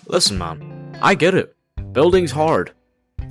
Listen man, I get it. Building's hard.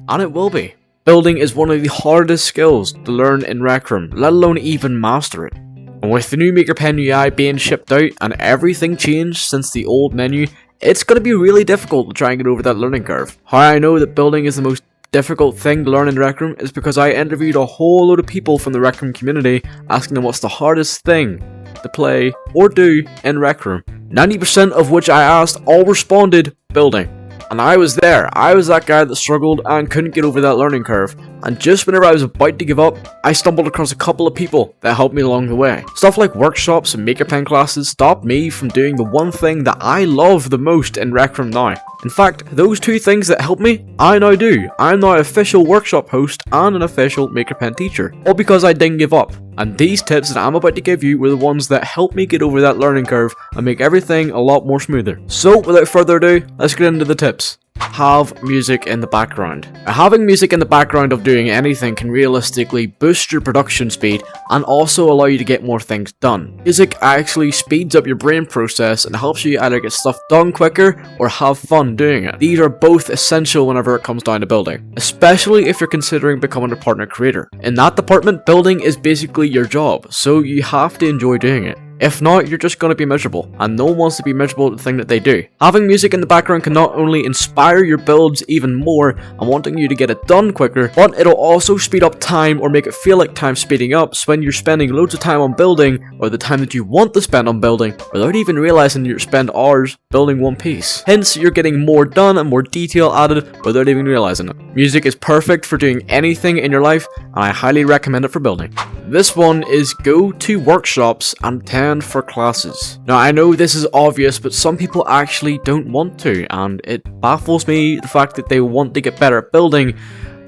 And it will be. Building is one of the hardest skills to learn in Rec Room, let alone even master it. And with the new MakerPen UI being shipped out and everything changed since the old menu, it's going to be really difficult to try and get over that learning curve. How I know that building is the most difficult thing to learn in Rec Room is because I interviewed a whole load of people from the Rec Room community asking them what's the hardest thing to play or do in Rec Room. 90% of which I asked all responded building. And I was there. I was that guy that struggled and couldn't get over that learning curve. And just whenever I was about to give up, I stumbled across a couple of people that helped me along the way. Stuff like workshops and MakerPen classes stopped me from doing the one thing that I love the most in Rec Room now. In fact, those two things that helped me, I now do. I'm now an official workshop host and an official MakerPen teacher. All because I didn't give up. And these tips that I'm about to give you were the ones that helped me get over that learning curve and make everything a lot more smoother. So without further ado, let's get into the tips. Have music in the background. Having music in the background of doing anything can realistically boost your production speed and also allow you to get more things done. Music actually speeds up your brain process and helps you either get stuff done quicker or have fun doing it. These are both essential whenever it comes down to building, especially if you're considering becoming a partner creator. In that department, building is basically your job, so you have to enjoy doing it. If not, you're just going to be miserable, and no one wants to be miserable at the thing that they do. Having music in the background can not only inspire your builds even more and wanting you to get it done quicker, but it'll also speed up time or make it feel like time's speeding up so when you're spending loads of time on building, or the time that you want to spend on building, without even realizing you spend hours building one piece. Hence, you're getting more done and more detail added without even realizing it. Music is perfect for doing anything in your life, and I highly recommend it for building. This one is go to workshops and attend for classes. Now I know this is obvious, but some people actually don't want to, and it baffles me the fact that they want to get better at building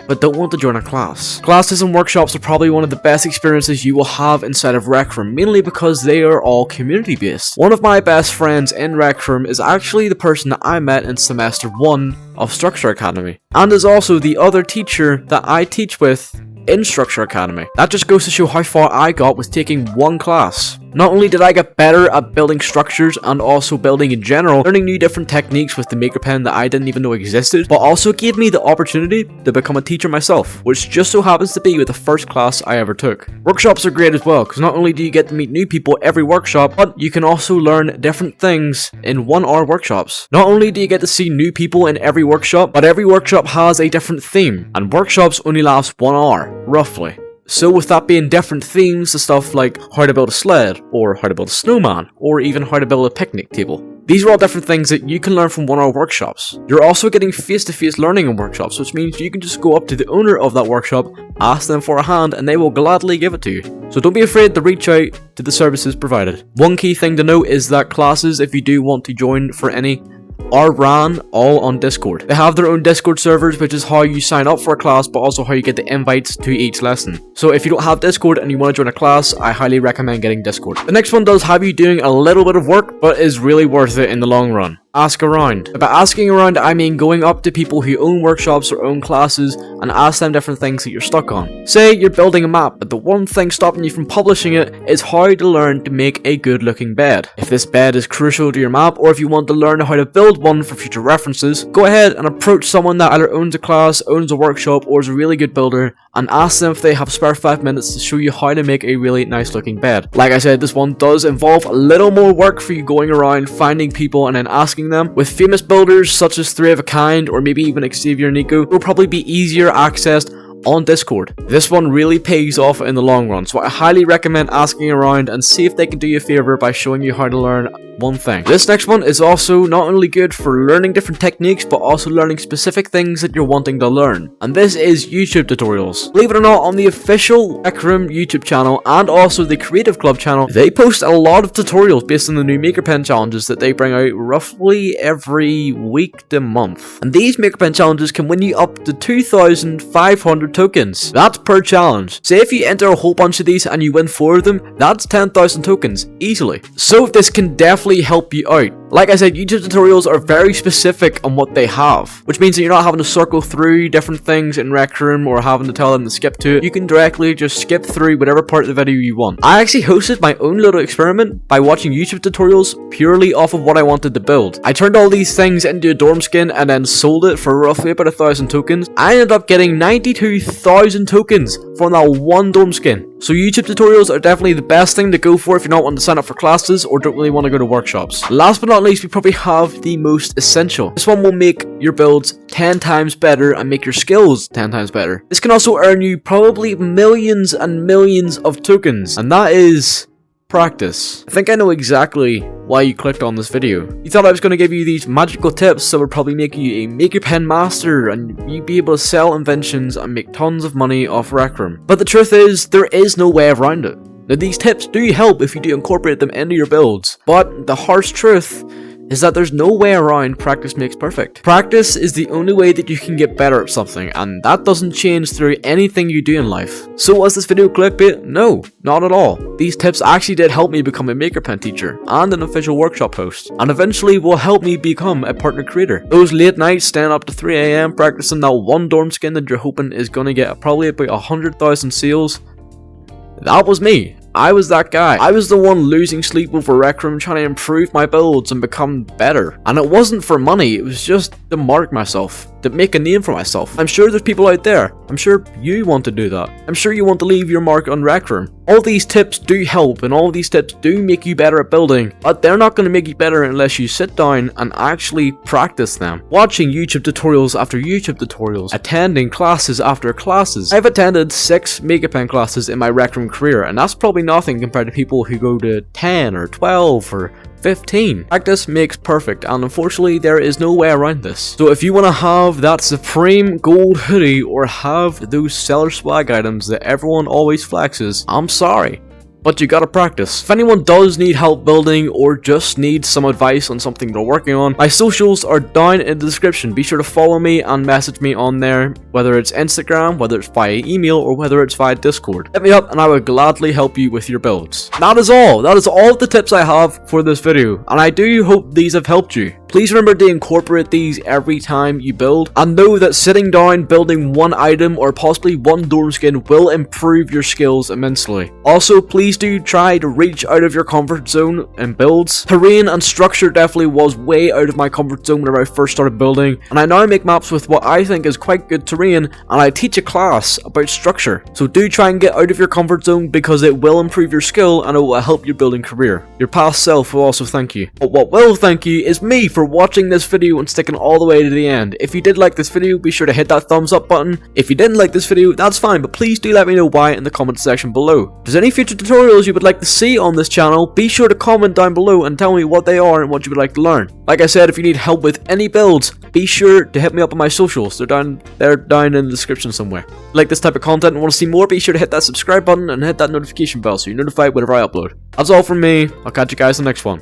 but don't want to join a class. Classes and workshops are probably one of the best experiences you will have inside of Rec Room, mainly because they are all community based. One of my best friends in Rec Room is actually the person that I met in semester 1 of Structure Academy, and is also the other teacher that I teach with in Structure Academy. That just goes to show how far I got with taking one class. Not only did I get better at building structures and also building in general, learning new different techniques with the MakerPen that I didn't even know existed, but also gave me the opportunity to become a teacher myself, which just so happens to be with the first class I ever took. Workshops are great as well, because not only do you get to meet new people every workshop, but you can also learn different things in 1-hour workshops. Not only do you get to see new people in every workshop, but every workshop has a different theme, and workshops only last 1 hour, roughly. So with that being different themes to stuff like how to build a sled, or how to build a snowman, or even how to build a picnic table. These are all different things that you can learn from 1-hour workshops. You're also getting face-to-face learning in workshops, which means you can just go up to the owner of that workshop, ask them for a hand, and they will gladly give it to you. So don't be afraid to reach out to the services provided. One key thing to note is that classes, if you do want to join for any, are ran all on Discord. They have their own Discord servers, which is how you sign up for a class, but also how you get the invites to each lesson. So if you don't have Discord and you want to join a class, I highly recommend getting Discord. The next one does have you doing a little bit of work, but is really worth it in the long run. Ask around. By asking around, I mean going up to people who own workshops or own classes and ask them different things that you're stuck on. Say you're building a map, but the one thing stopping you from publishing it is how to learn to make a good looking bed. If this bed is crucial to your map, or if you want to learn how to build one for future references, go ahead and approach someone that either owns a class, owns a workshop, or is a really good builder, and ask them if they have spare 5 minutes to show you how to make a really nice looking bed. Like I said, this one does involve a little more work for you going around, finding people, and then asking them. With famous builders such as 3 of a Kind or maybe even Xavier Nico, it will probably be easier accessed on Discord. This one really pays off in the long run, so I highly recommend asking around and see if they can do you a favor by showing you how to learn one thing. This next one is also not only good for learning different techniques, but also learning specific things that you're wanting to learn. And this is YouTube tutorials. Believe it or not, on the official Rec Room YouTube channel and also the Creative Club channel, they post a lot of tutorials based on the new MakerPen challenges that they bring out roughly every week to month. And these MakerPen challenges can win you up to 2,500 100 tokens. That's per challenge. Say if you enter a whole bunch of these and you win 4 of them, that's 10,000 tokens, easily. So this can definitely help you out. Like I said, YouTube tutorials are very specific on what they have, which means that you're not having to circle through different things in Rec Room or having to tell them to skip to it. You can directly just skip through whatever part of the video you want. I actually hosted my own little experiment by watching YouTube tutorials purely off of what I wanted to build. I turned all these things into a dorm skin and then sold it for roughly about 1,000 tokens. I ended up getting 92,000 tokens from that one dorm skin. So YouTube tutorials are definitely the best thing to go for if you're not wanting to sign up for classes or don't really want to go to workshops. Last but not least, we probably have the most essential. This one will make your builds 10 times better and make your skills 10 times better. This can also earn you probably millions and millions of tokens, and that is practice. I think I know exactly why you clicked on this video. You thought I was going to give you these magical tips that would probably make you a Maker Pen master and you'd be able to sell inventions and make tons of money off Rec Room. But the truth is, there is no way around it. Now, these tips do help if you do incorporate them into your builds, but the harsh truth is that there's no way around practice makes perfect. Practice is the only way that you can get better at something, and that doesn't change through anything you do in life. So was this video clickbait? No, not at all. These tips actually did help me become a Maker Pen teacher and an official workshop host, and eventually will help me become a partner creator. Those late nights staying up to 3 AM practicing that one dorm skin that you're hoping is gonna get probably about 100,000 sales, that was me. I was that guy. I was the one losing sleep over Rec Room trying to improve my builds and become better. And it wasn't for money, it was just to mark myself, to make a name for myself. I'm sure there's people out there. I'm sure you want to do that. I'm sure you want to leave your mark on Rec Room. All these tips do help and all these tips do make you better at building, but they're not going to make you better unless you sit down and actually practice them. Watching YouTube tutorials after YouTube tutorials, attending classes after classes. I've attended 6 Maker Pen classes in my Rec Room career, and that's probably nothing compared to people who go to 10 or 12 or 15. Practice makes perfect, and unfortunately there is no way around this. So if you want to have that supreme gold hoodie or have those seller swag items that everyone always flexes, I'm sorry, but you gotta practice. If anyone does need help building or just needs some advice on something they're working on, my socials are down in the description. Be sure to follow me and message me on there, whether it's Instagram, whether it's via email, or whether it's via Discord. Hit me up and I would gladly help you with your builds. That is all. That is all the tips I have for this video, and I do hope these have helped you. Please remember to incorporate these every time you build, and know that sitting down building one item or possibly one dorm skin will improve your skills immensely. Also, please do try to reach out of your comfort zone in builds. Terrain and structure definitely was way out of my comfort zone whenever I first started building, and I now make maps with what I think is quite good terrain, and I teach a class about structure. So do try and get out of your comfort zone because it will improve your skill and it will help your building career. Your past self will also thank you. But what will thank you is me for watching this video and sticking all the way to the end. If you did like this video, be sure to hit that thumbs up button. If you didn't like this video, that's fine, but please do let me know why in the comment section below. If there's any future tutorials you would like to see on this channel, be sure to comment down below and tell me what they are and what you would like to learn. Like I said, if you need help with any builds, be sure to hit me up on my socials. They're down in the description somewhere. If you like this type of content and want to see more, be sure to hit that subscribe button and hit that notification bell so you're notified whenever I upload. That's all from me. I'll catch you guys in the next one.